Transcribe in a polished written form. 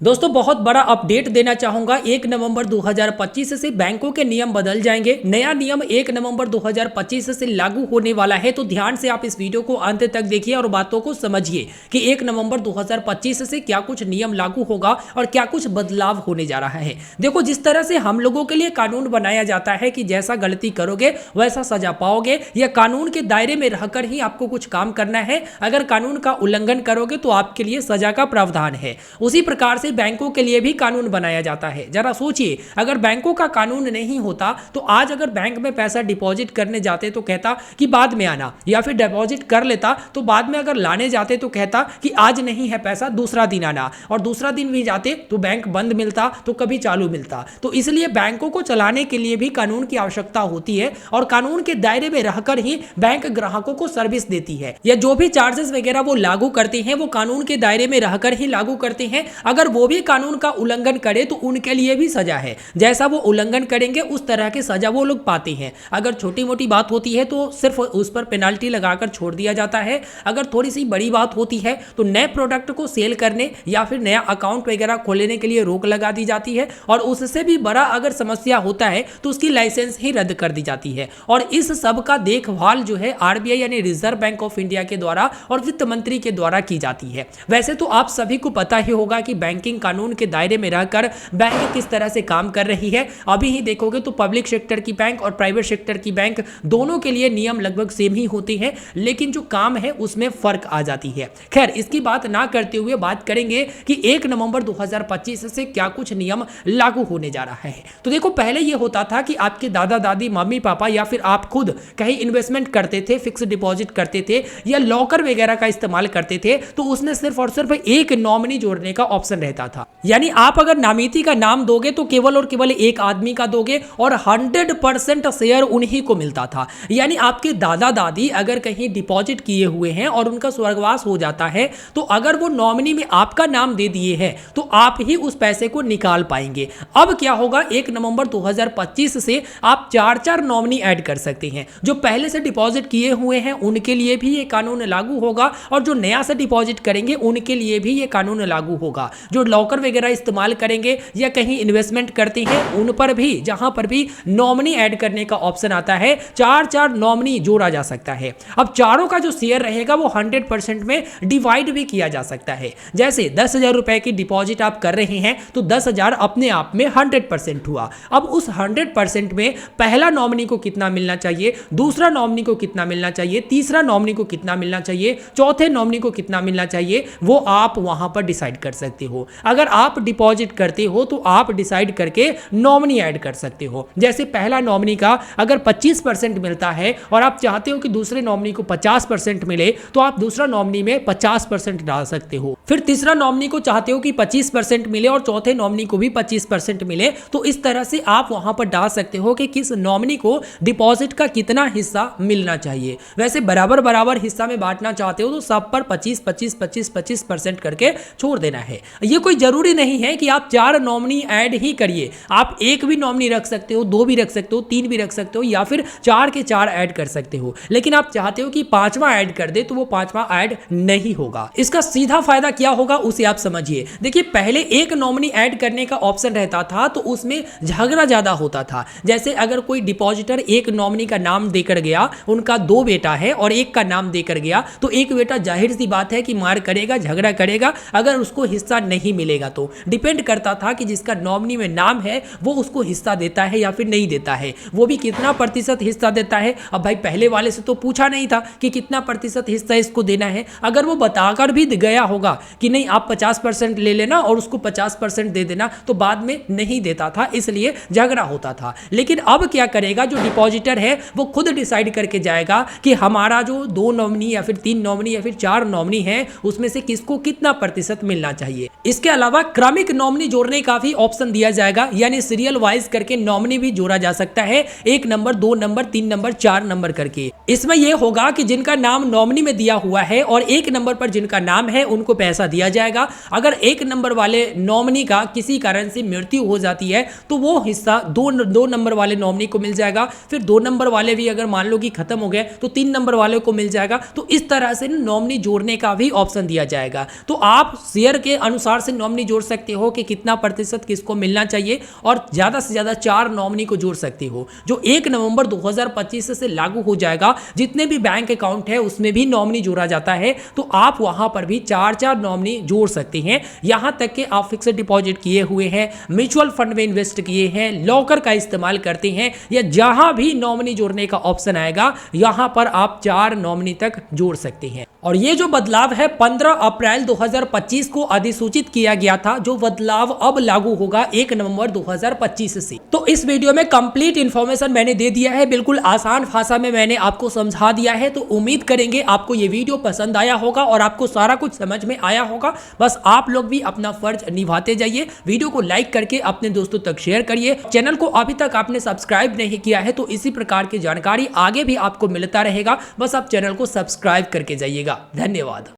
दोस्तों बहुत बड़ा अपडेट देना चाहूंगा। 1 नवंबर 2025 से बैंकों के नियम बदल जाएंगे। नया नियम 1 नवंबर 2025 से लागू होने वाला है, तो ध्यान से आप इस वीडियो को अंत तक देखिए और बातों को समझिए कि 1 नवंबर 2025 से क्या कुछ नियम लागू होगा और क्या कुछ बदलाव होने जा रहा है। देखो, जिस तरह से हम लोगों के लिए कानून बनाया जाता है कि जैसा गलती करोगे वैसा सजा पाओगे, या कानून के दायरे में रहकर ही आपको कुछ काम करना है, अगर कानून का उल्लंघन करोगे तो आपके लिए सजा का प्रावधान है। उसी प्रकार से बैंकों के लिए भी कानून बनाया जाता है। जरा सोचिए, अगर बैंकों का कानून नहीं होता तो आज अगर बैंक में पैसा डिपॉजिट करने जाते तो कहता कि बाद में आना, या फिर डिपॉजिट कर लेता तो बाद में अगर लाने जाते तो कहता कि आज नहीं है पैसा, दूसरा दिन आना, और दूसरा दिन भी जाते तो बैंक बंद मिलता तो कभी चालू मिलता। तो इसलिए बैंकों को चलाने के लिए भी कानून की आवश्यकता होती है, और कानून के दायरे में रहकर ही बैंक ग्राहकों को सर्विस देती है, या जो भी चार्जेस वगैरह वो लागू करते हैं वो कानून के दायरे में रहकर ही लागू करते हैं। अगर वो भी कानून का उल्लंघन करे तो उनके लिए भी सजा है। जैसा वो उल्लंघन करेंगे उस तरह की सजा वो लोग पाते हैं। अगर छोटी मोटी बात होती है तो सिर्फ उस पर पेनाल्टी लगाकर छोड़ दिया जाता है। अगर थोड़ी सी बड़ी बात होती है तो नए प्रोडक्ट को सेल करने या फिर नया अकाउंट वगैरह खोलने के लिए रोक लगा दी जाती है, और उससे भी बड़ा अगर समस्या होता है तो उसकी लाइसेंस ही रद्द कर दी जाती है। और इस सब का देखभाल जो है आरबीआई यानी रिजर्व बैंक ऑफ इंडिया के द्वारा और वित्त मंत्री के द्वारा की जाती है। वैसे तो आप सभी को पता ही होगा कि बैंकिंग कानून के दायरे में रहकर बैंक किस तरह से काम कर रही है। अभी ही देखोगे तो पब्लिक सेक्टर की बैंक और प्राइवेट सेक्टर की बैंक दोनों के लिए नियम लगभग सेम ही होते हैं, लेकिन जो काम है उसमें फर्क आ जाती है। खैर, इसकी बात ना करते हुए बात करेंगे कि 1 नवंबर 2025 से क्या कुछ नियम लागू होने जा रहा है। तो देखो, पहले यह होता था कि आपके दादा दादी, मम्मी पापा या फिर आप खुद कहीं इन्वेस्टमेंट करते थे, फिक्स डिपॉजिट करते थे या लॉकर वगैरह का इस्तेमाल करते थे, तो उसमें सिर्फ और सिर्फ एक नॉमिनी जोड़ने का ऑप्शन रहता था। यानी आप अगर नामिती का नाम दोगे तो केवल और केवल एक आदमी का दोगे और 100% शेयर उन्हीं को मिलता था। यानी आपके दादा दादी अगर कहीं डिपॉजिट किए हुए हैं और उनका स्वर्गवास हो जाता है, तो अगर वो नॉमिनी में आपका नाम दे दिए हैं तो आप ही उस पैसे को निकाल पाएंगे। अब क्या होगा, 1 नवंबर 2025 से आप 4 नॉमिनी ऐड कर सकते हैं। जो पहले से डिपॉजिट किए हुए हैं उनके लिए भी ये कानून लागू होगा, और जो नया से डिपॉजिट करेंगे उनके लिए भी ये कानून लागू होगा। जो लॉकर वगैरह इस्तेमाल करेंगे या कहीं इन्वेस्टमेंट करते हैं उन पर भी, जहां पर भी नॉमिनी ऐड करने का ऑप्शन आता है, 4 नॉमिनी जोड़ा जा सकता है। अब चारों का जो शेयर रहेगा वो 100% में डिवाइड भी किया जा सकता है। जैसे 10,000 रुपए की डिपॉजिट आप कर रहे हैं तो 10,000 अपने आप में 100% हुआ। अब उस 100% में पहला नॉमिनी को कितना मिलना चाहिए, दूसरा नॉमिनी को कितना मिलना चाहिए, तीसरा नॉमिनी को कितना मिलना चाहिए, चौथे नॉमिनी को कितना मिलना चाहिए, वो आप वहां पर डिसाइड कर सकते हो। अगर आप डिपॉजिट करते हो तो आप डिसाइड करके नॉमिनी ऐड कर सकते हो। जैसे पहला नॉमिनी का अगर 25% मिलता है और आप चाहते हो कि दूसरे नॉमिनी को 50% मिले, तो आप दूसरा नॉमिनी में 50% डाल सकते हो। फिर तीसरा नॉमिनी को चाहते हो कि 25% मिले और चौथे नॉमिनी को भी 25% मिले, तो इस तरह से आप वहां पर डाल सकते हो कि किस नॉमिनी को डिपॉजिट का कितना हिस्सा मिलना चाहिए। वैसे बराबर बराबर हिस्सा में बांटना चाहते हो तो सब पर 25-25-25-25% करके छोड़ देना है। ये कोई जरूरी नहीं है कि आप 4 नॉमिनी ऐड ही करिए। आप एक भी नॉमिनी रख सकते हो, 2 भी रख सकते हो, 3 भी रख सकते हो, या फिर 4 के 4 ऐड कर सकते हो। लेकिन आप चाहते हो कि 5वां ऐड कर दे तो वो 5वां ऐड नहीं होगा। इसका सीधा फायदा क्या होगा उसे आप समझिए। देखिए, पहले एक नॉमिनी ऐड करने का ऑप्शन रहता था तो उसमें झगड़ा ज्यादा होता था। जैसे अगर कोई डिपॉजिटर एक नॉमिनी का नाम देकर गया, उनका 2 बेटा है और एक का नाम देकर गया, तो एक बेटा जाहिर सी बात है कि मार करेगा, झगड़ा करेगा अगर उसको हिस्सा नहीं मिलेगा। तो डिपेंड करता था कि जिसका नॉमिनी में नाम है वो उसको हिस्सा देता है या फिर नहीं देता है, वो भी कितना प्रतिशत हिस्सा देता है। अब भाई पहले वाले से तो पूछा नहीं था कि कितना प्रतिशत हिस्सा इसको देना है। अगर वो बताकर भी गया होगा कि नहीं आप 50% ले लेना और उसको 50% दे देना, तो बाद में नहीं देता था, इसलिए झगड़ा होता था। लेकिन अब क्या करेगा, जो डिपॉजिटर है वो खुद डिसाइड करके जाएगा कि हमारा जो 2 नॉमिनी या फिर 3 नॉमिनी या फिर 4 नॉमिनी है उसमें से किसको कितना प्रतिशत मिलना चाहिए। इसके अलावा क्रमिक नॉमिनी जोड़ने का भी ऑप्शन दिया जाएगा, यानी सीरियल वाइज करके नॉमिनी भी जोड़ा जा सकता है, 1 नंबर, 2 नंबर, 3 नंबर, 4 नंबर करके। इसमें यह होगा कि जिनका नाम नॉमिनी में दिया हुआ है और 1 नंबर पर जिनका नाम है उनको पैसा दिया जाएगा। अगर 1 नंबर वाले नॉमिनी का किसी कारण से मृत्यु हो जाती है तो वो हिस्सा 2 नंबर वाले नॉमिनी को मिल जाएगा। फिर 2 नंबर वाले भी अगर मान लो कि खत्म हो गए तो 3 नंबर वाले को मिल जाएगा। तो इस तरह से नॉमिनी जोड़ने का भी ऑप्शन दिया जाएगा। तो आप शेयर के अनुसार से से नॉमिनी जोड़ सकते हो कि कितना प्रतिशत किसको मिलना चाहिए, और ज्यादा से ज्यादा 4 नॉमिनी को जोड़ सकते हो। जो 1 नवंबर 2025 से लागू हो जाएगा, जितने भी बैंक अकाउंट है उसमें भी नॉमिनी जोड़ा जाता है, तो आप वहां पर भी 4 नॉमिनी जोड़ सकते हैं। यहां तक कि आप फिक्स्ड डिपॉजिट किए हुए हैं, म्यूचुअल फंड में इन्वेस्ट किए हैं, लॉकर का इस्तेमाल करते हैं, या जहां भी नॉमिनी जोड़ने का ऑप्शन आएगा यहां पर आप 4 नॉमिनी तक जोड़ सकते हैं। और ये जो बदलाव है 15 अप्रैल 2025 को अधिसूचित किया गया था, जो बदलाव अब लागू होगा 1 नवंबर 2025 से। तो इस वीडियो में कंप्लीट इंफॉर्मेशन मैंने दे दिया है, बिल्कुल आसान भाषा में मैंने आपको समझा दिया है। तो उम्मीद करेंगे आपको ये वीडियो पसंद आया होगा और आपको सारा कुछ समझ में आया होगा। बस आप लोग भी अपना फर्ज निभाते जाइए, वीडियो को लाइक करके अपने दोस्तों तक शेयर करिए। चैनल को अभी तक आपने सब्सक्राइब नहीं किया है तो इसी प्रकार की जानकारी आगे भी आपको मिलता रहेगा, बस आप चैनल को सब्सक्राइब करके जाइएगा। धन्यवाद।